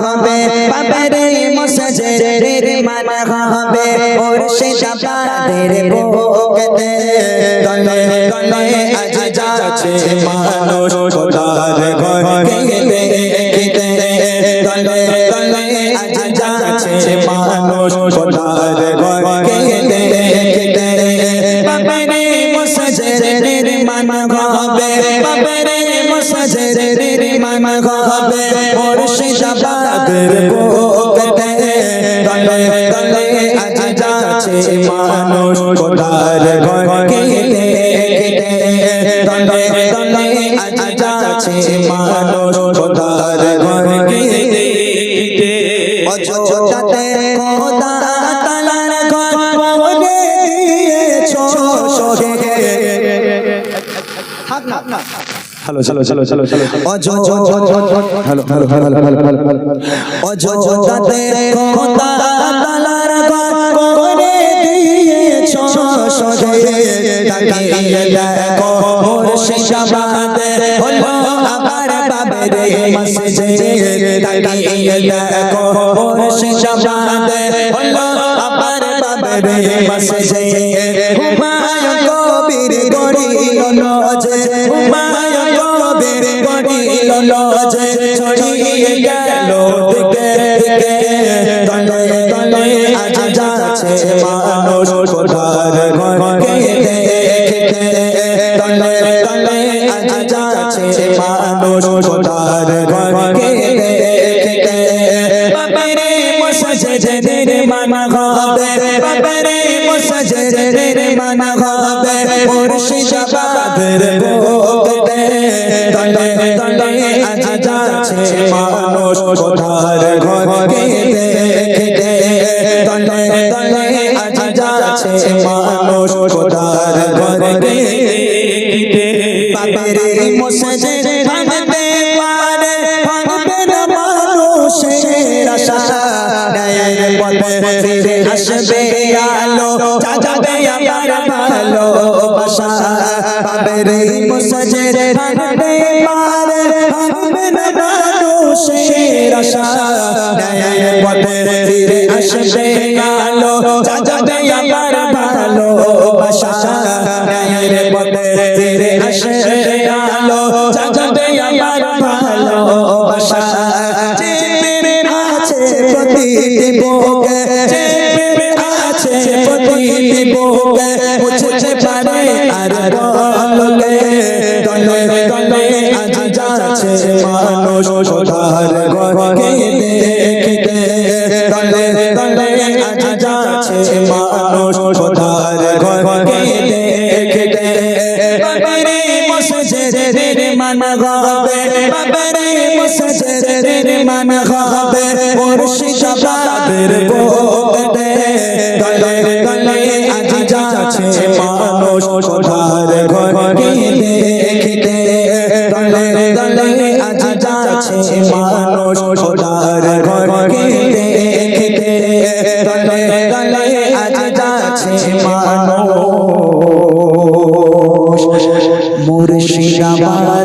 হবে বাবারে মসজিদের মান হবে মুর্শিদাবাদের বুকেতে তলে তলে আজ যাচ্ছে মানুষ খোদার ঘরকে দেখতে তলে তলে আজ যাচ্ছে মানুষ খোদার ঘরকে দেখতে বাবারে মসজিদের মান হবে বাবারে মসজিদের মান হবে মুর্শিদাবাদের বুকেতে তলে তলে আজ যাচ্ছে মানুষ খোদার ঘরকে দেখতে তলে তলে আজ যাচ্ছে মানুষ খোদার ঘরকে দেখতে অযোধ্যাতে খোদা তাআলার ঘর বলে দিয়েছো শোকে থাক না हेलो चलो चलो चलो चलो हेलो हेलो हेलो অযোধ্যাতে খোদা তাআলার ঘর করে দিয়েছো শোকে তাকিয়ে দেখো মুর্শিদাবাদে হলো আবার বাবারে মসজিদ তাকিয়ে দেখো মুর্শিদাবাদে হলো আবার বাবারে মসজিদ হুমায়ুন কবির গড়িল যে হুমায়ুন কবির গড়িল যে ছড়িয়ে গেল দিকে দিকে তলে তলে আজ যাচ্ছে মানুষ খোদার ঘরকে দেখতে তলে তলে আজ যাচ্ছে মানুষ খোদার ঘরকে দেখতে বাবারে মসজিদের মান হবে বাবারে মসজিদের মান হবে মুর্শিদাবাদের বুকেতে তলে তলে আজ যাচ্ছে মানুষ খোদার ঘরকে দেখতে তলে তলে আজ যাচ্ছে মানুষ খোদার ঘরকে দেখতে বাবারে মসজিদ ভাঙতে পারে ভাঙবে না মানুষের আশা ন্যায়ের পথে ফিরে আসবে আলো যাবে আবার ভালোবাসা বাবারে মসজিদ ভাঙতে পারে ভাঙবে না মানুষের আশা ন্যায়ের পথে ফিরে আসবে আলো যাবে আবার ভালোবাসা ন্যায়ের পথে ফিরে আসবে আলো যাবে আবার ভালোবাসা যে প্রেম আছে প্রতিটি বুকে যে প্রেম আছে প্রতিটি বুকে মুছতে পারে আর দলকে তলে তলে আজ যাচ্ছে মানুষ খোদার ঘরকে দেখতে তলে তলে আজ যাচ্ছে মানুষ খোদার ঘরকে দেখতে বাবারে মসজিদের মান হবে বাবারে মসজিদের মান হবে মুর্শিদাবাদের বুকেতে তলে তলে আজ যাচ্ছে মানুষ খোদার ঘরকে দেখতে তলে তলে আজ যাচ্ছে মানুষ খোদার ঘরকে দেখতে তলে তলে আজ যাচ্ছে মানুষ মুর্শিদাবাদ